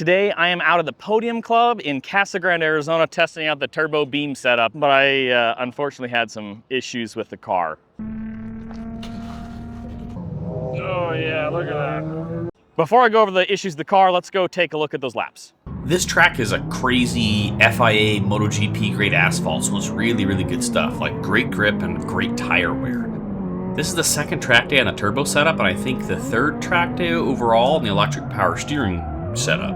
Today I am out at the Podium Club in Casa Grande, Arizona, testing out the turbo beam setup, but I unfortunately had some issues with the car. Oh yeah, look at that. Before I go over the issues of the car, let's go take a look at those laps. This track is a crazy FIA MotoGP grade asphalt, so it's really, really good stuff, like great grip and great tire wear. This is the second track day on the turbo setup, and I think the third track day overall on the electric power steering setup.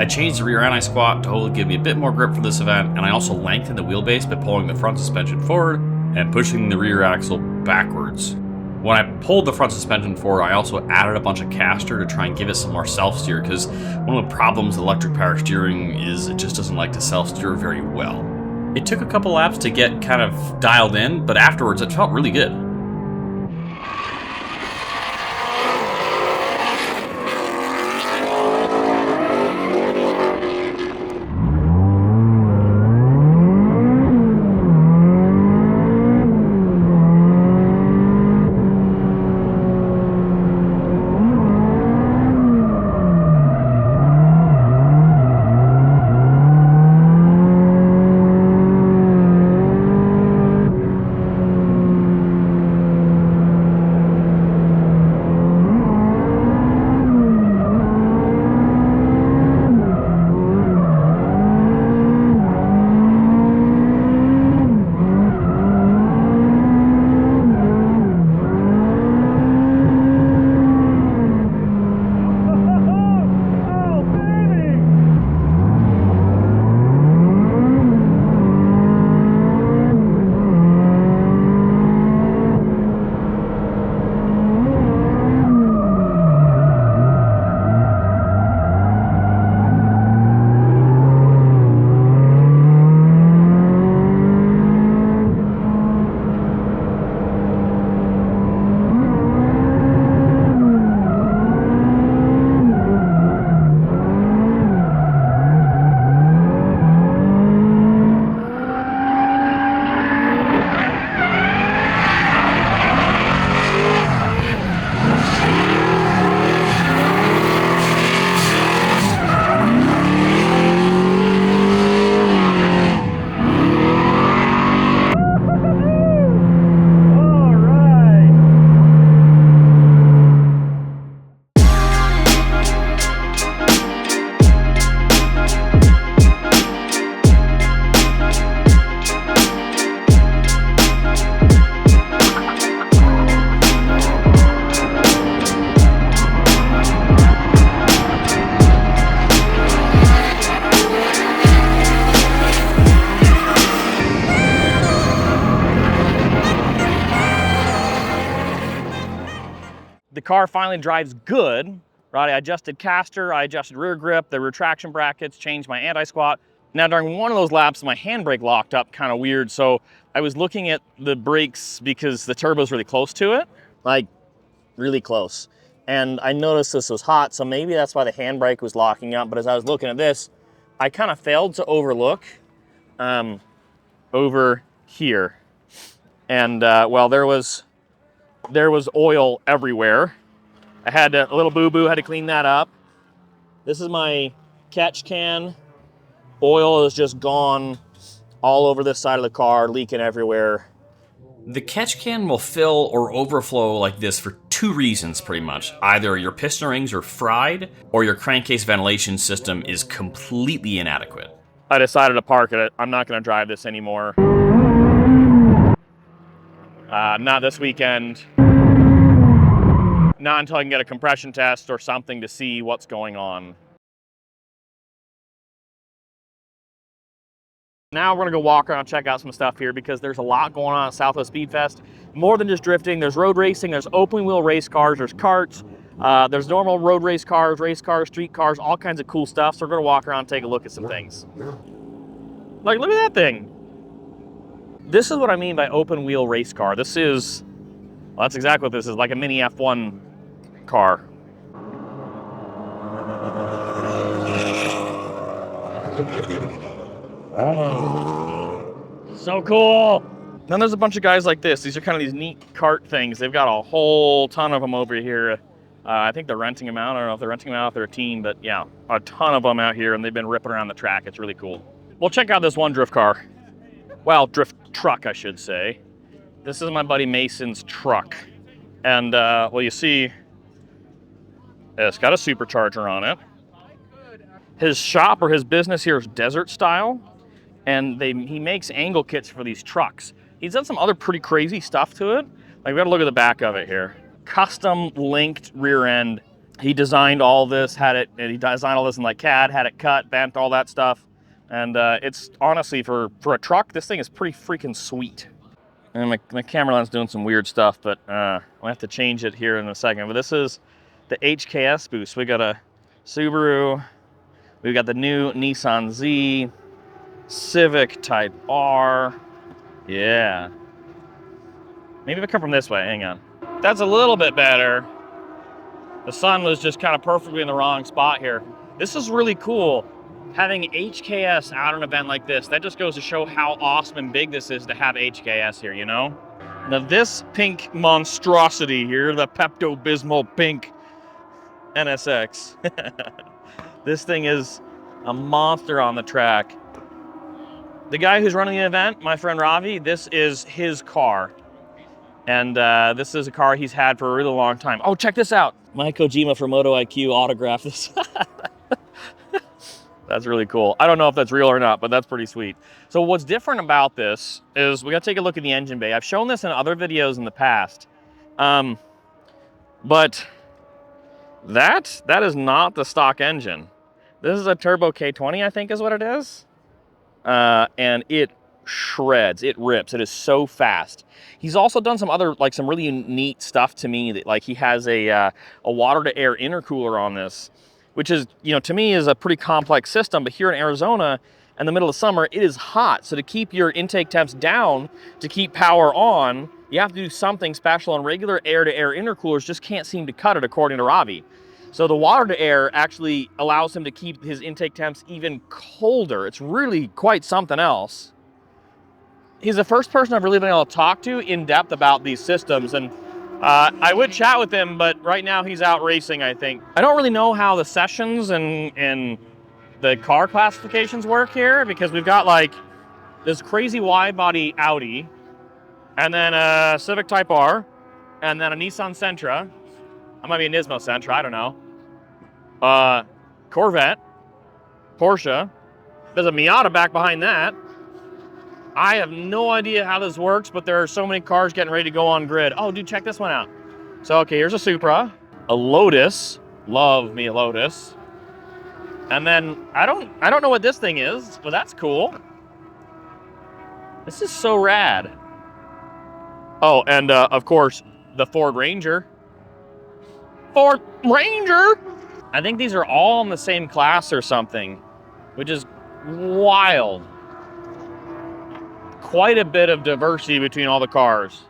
I changed the rear anti-squat to hopefully give me a bit more grip for this event, and I also lengthened the wheelbase by pulling the front suspension forward and pushing the rear axle backwards. When I pulled the front suspension forward, I also added a bunch of caster to try and give it some more self-steer, because one of the problems with electric power steering is it just doesn't like to self-steer very well. It took a couple laps to get kind of dialed in, but afterwards it felt really good. The car finally drives good, right? I adjusted caster, I adjusted rear grip, the retraction brackets, changed my anti-squat. Now during one of those laps, my handbrake locked up kind of weird, so I was looking at the brakes because the turbo's really close to it, like really close. And I noticed this was hot, so maybe that's why the handbrake was locking up, but as I was looking at this, I kind of failed to overlook over here. And well, there was oil everywhere. I had a little boo-boo, had to clean that up. This is my catch can. Oil is just gone all over this side of the car, leaking everywhere. The catch can will fill or overflow like this for two reasons, pretty much. Either your piston rings are fried, or your crankcase ventilation system is completely inadequate. I decided to park it. I'm not going to drive this anymore. Not this weekend. Not until I can get a compression test or something to see what's going on. Now we're gonna go walk around and check out some stuff here because there's a lot going on at Southwest Speedfest. More than just drifting, there's road racing, there's open wheel race cars, there's karts, there's normal road race cars, street cars, all kinds of cool stuff. So we're gonna walk around and take a look at some things. Like, look at that thing. This is what I mean by open wheel race car. This is, well, that's exactly what this is, like a mini F1 car. So cool. Then there's a bunch of guys like this. These are kind of these neat cart things. They've got a whole ton of them over here. I think they're renting them out. I don't know if they're renting them out if they're a team, but yeah, a ton of them out here, and they've been ripping around the track. It's really cool. Well, check out this one drift car. Well, drift truck, I should say. This is my buddy Mason's truck. And, well, you see, it's got a supercharger on it. His shop or his business here is desert style, and he makes angle kits for these trucks. He's done some other pretty crazy stuff to it. Like, we gotta look at the back of it here. Custom linked rear end. He designed all this, and he designed all this in like CAD, had it cut, bent, all that stuff. And it's honestly, for a truck, this thing is pretty freaking sweet. And my camera lens doing some weird stuff, but I'll have to change it here in a second. But this is the HKS boost. We got a Subaru, we've got the new Nissan Z, Civic Type R. Yeah. Maybe if I come from this way, hang on. That's a little bit better. The sun was just kind of perfectly in the wrong spot here. This is really cool. Having HKS out at an event like this, that just goes to show how awesome and big this is to have HKS here, you know? Now this pink monstrosity here, the Pepto-Bismol pink NSX. This thing is a monster on the track. The guy who's running the event, my friend Ravi, this is his car. And this is a car he's had for a really long time. Oh, check this out. My Kojima for Moto IQ autographed this. That's really cool. I don't know if that's real or not, but that's pretty sweet. So what's different about this is we got to take a look at the engine bay. I've shown this in other videos in the past. But that is not the stock engine. This is a Turbo K20, I think is what it is. And it shreds, it rips, it is so fast. He's also done some other, like some really neat stuff to me, that like he has a water to air intercooler on this, which is, you know, to me is a pretty complex system, but here in Arizona in the middle of summer, it is hot. So to keep your intake temps down, to keep power on, you have to do something special, and regular air to air intercoolers just can't seem to cut it, according to Ravi. So the water to air actually allows him to keep his intake temps even colder. It's really quite something else. He's the first person I've really been able to talk to in depth about these systems, and I would chat with him, but right now he's out racing, I think. I don't really know how the sessions and the car classifications work here, because we've got like this crazy wide body Audi, and then a Civic Type R, and then a Nissan Sentra. I might be a Nismo Sentra, I don't know. Corvette, Porsche. There's a Miata back behind that. I have no idea how this works, but there are so many cars getting ready to go on grid. Oh, dude, check this one out. So, okay, here's a Supra, a Lotus. Love me a Lotus. And then I don't know what this thing is, but that's cool. This is so rad. Oh, and of course, the Ford Ranger. Ford Ranger! I think these are all in the same class or something, which is wild. Quite a bit of diversity between all the cars.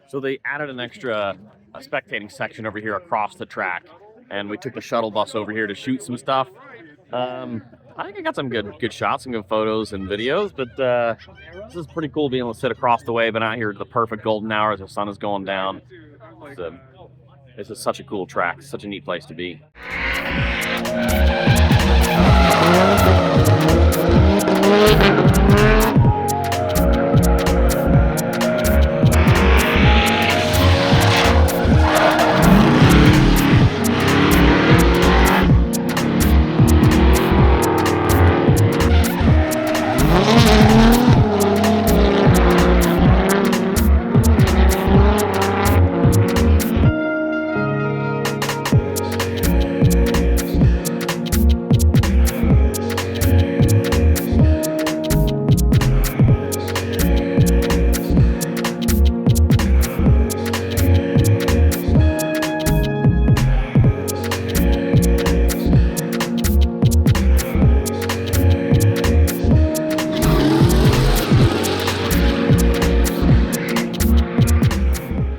So they added an extra spectating section over here across the track, and we took the shuttle bus over here to shoot some stuff. I think I got some good shots, some good photos and videos, but this is pretty cool being able to sit across the way, but out here at the perfect golden hour as the sun is going down. This is such a cool track, such a neat place to be.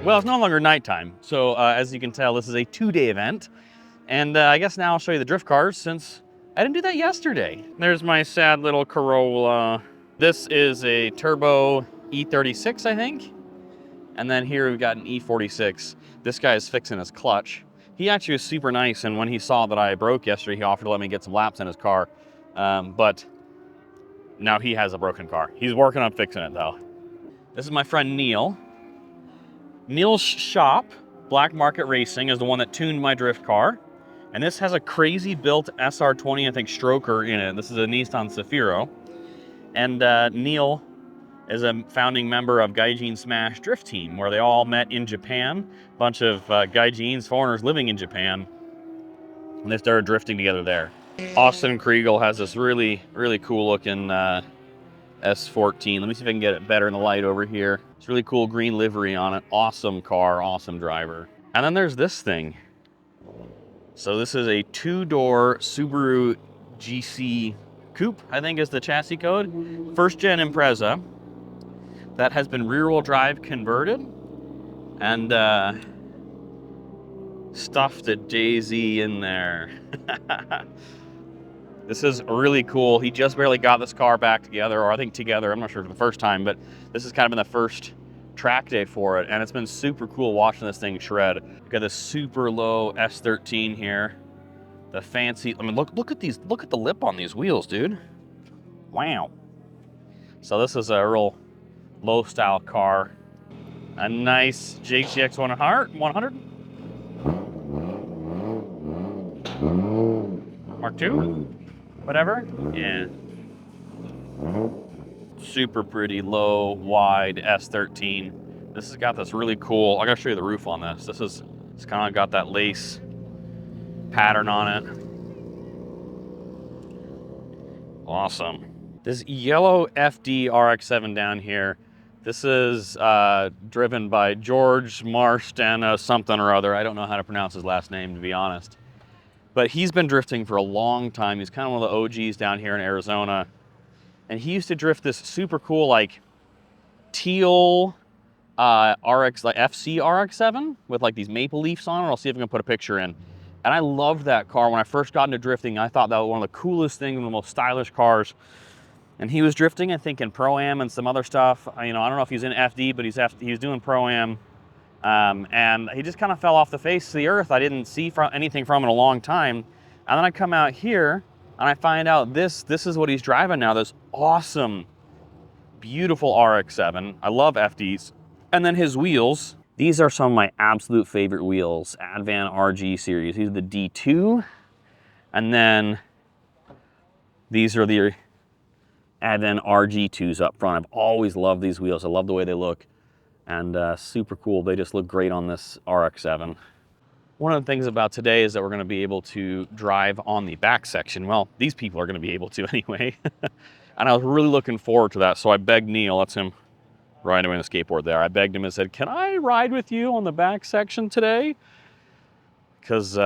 Well, it's no longer nighttime, so as you can tell, this is a 2-day event, and I guess now I'll show you the drift cars, since I didn't do that yesterday. There's my sad little Corolla. This is a turbo E36, I think, and then here we've got an E46. This guy is fixing his clutch. He actually was super nice, and when he saw that I broke yesterday, he offered to let me get some laps in his car. But now he has a broken car. He's working on fixing it though. This is my friend Neil. Neil's shop, Black Market Racing, is the one that tuned my drift car. And this has a crazy built SR20, I think, stroker in it. This is a Nissan Zafiro. And Neil is a founding member of Gaijin Smash Drift Team, where they all met in Japan. A bunch of Gaijins, foreigners living in Japan. And they started drifting together there. Austin Kriegel has this really, really cool looking S14. Let me see if I can get it better in the light over here. It's really cool green livery on it. Awesome car, awesome driver. And then there's this thing. So this is a two-door Subaru GC Coupe, I think is the chassis code. First gen Impreza that has been rear-wheel drive converted and stuffed a Jay-Z in there. This is really cool. He just barely got this car back together, or I think together, I'm not sure for the first time, but this has kind of been the first track day for it, and it's been super cool watching this thing shred. We've got this super low S13 here. The fancy, I mean, look at these, look at the lip on these wheels, dude. Wow. So this is a real low style car. A nice JCX 100? Mark II? Whatever? Yeah. Super pretty, low, wide S13. This has got this really cool, I gotta show you the roof on this. It's kind of got that lace pattern on it. Awesome. This yellow FD RX-7 down here, this is driven by George Marston something or other. I don't know how to pronounce his last name, to be honest. But he's been drifting for a long time. He's kind of one of the OGs down here in Arizona. And he used to drift this super cool, like, teal RX, like FC RX-7 with like these maple leafs on it. I'll see if I can put a picture in. And I loved that car. When I first got into drifting, I thought that was one of the coolest things, one of the most stylish cars. And he was drifting, I think, in Pro-Am and some other stuff. You know, I don't know if he's in FD, but he's doing Pro-Am. And he just kind of fell off the face of the earth. I didn't see anything from him in a long time. And then I come out here and I find out this is what he's driving now. This awesome, beautiful RX-7. I love FDs. And then his wheels. These are some of my absolute favorite wheels. Advan RG series. These are the D2. And then these are the Advan RG2s up front. I've always loved these wheels. I love the way they look. And super cool. They just look great on this RX-7. One of the things about today is that we're going to be able to drive on the back section. Well, these people are going to be able to anyway. And I was really looking forward to that. So I begged Neil, that's him riding away on the skateboard there. I begged him and said, can I ride with you on the back section today? Because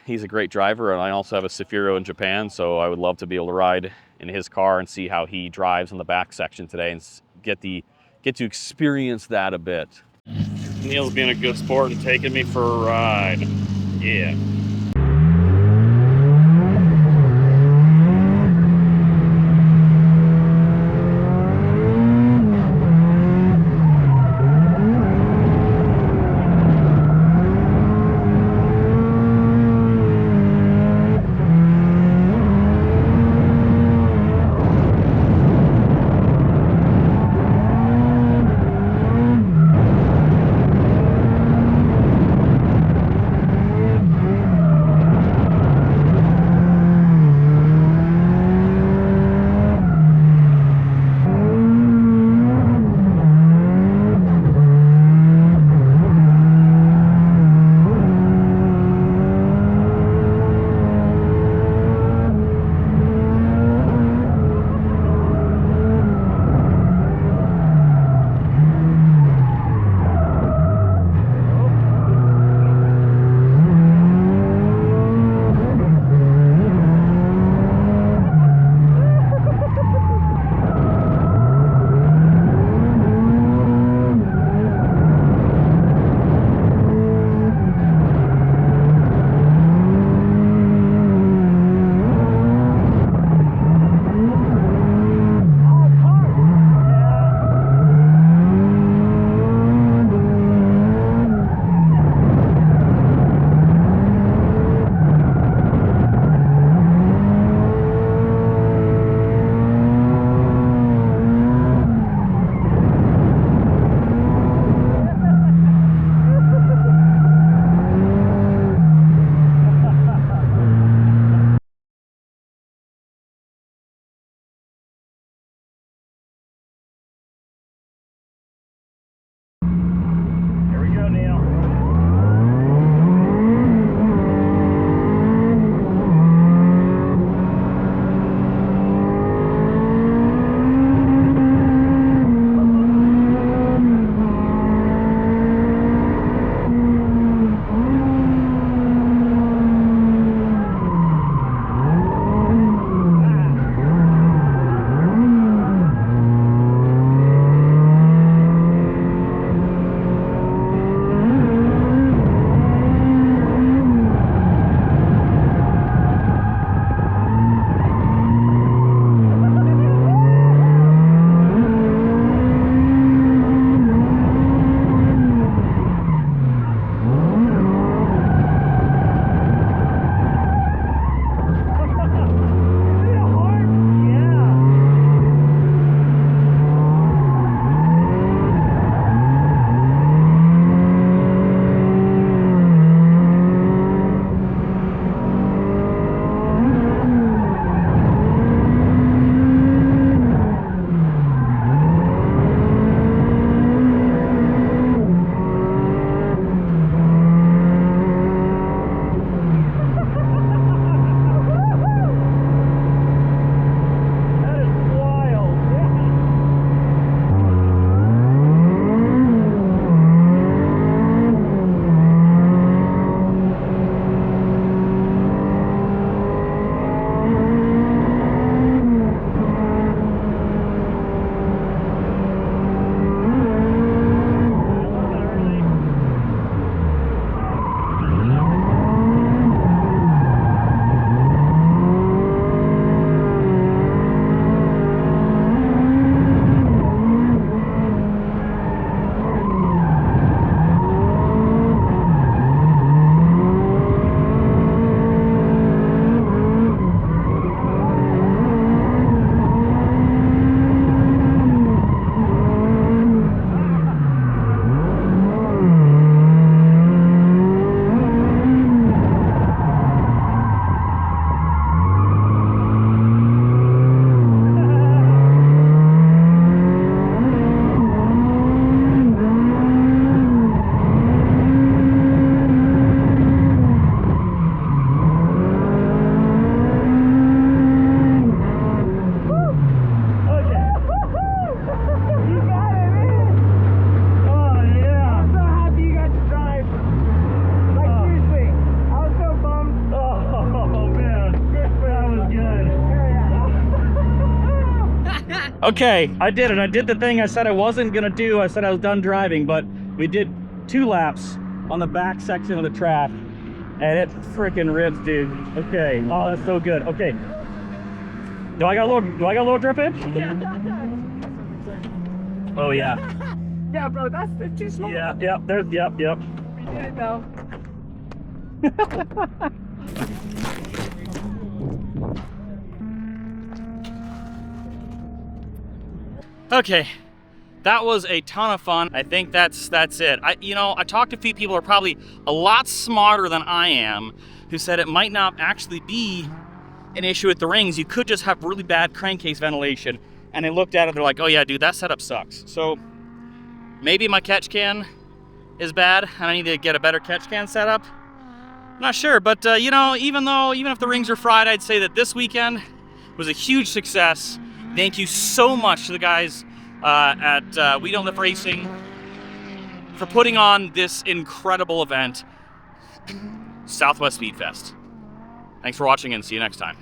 he's a great driver, and I also have a Zafiro in Japan, so I would love to be able to ride in his car and see how he drives on the back section today and get to experience that a bit. Neil's being a good sport and taking me for a ride. Yeah. Okay, I did it. I did the thing I said I wasn't gonna do. I said I was done driving, but we did 2 laps on the back section of the track, and it freaking rips, dude. Okay. Oh, that's so good. Okay. Do I got a little drip in? Yeah. Oh yeah. Yeah, bro, that's too small. Yeah. Yep. There's. Yep. We did it though. Okay, that was a ton of fun. I think that's it. I talked to a few people who are probably a lot smarter than I am, who said it might not actually be an issue with the rings. You could just have really bad crankcase ventilation. And they looked at it, they're like, oh yeah, dude, that setup sucks. So maybe my catch can is bad and I need to get a better catch can setup. I'm not sure, but even if the rings are fried, I'd say that this weekend was a huge success. Thank you so much to the guys at We Don't Lift Racing for putting on this incredible event, Southwest Speedfest. Thanks for watching and see you next time.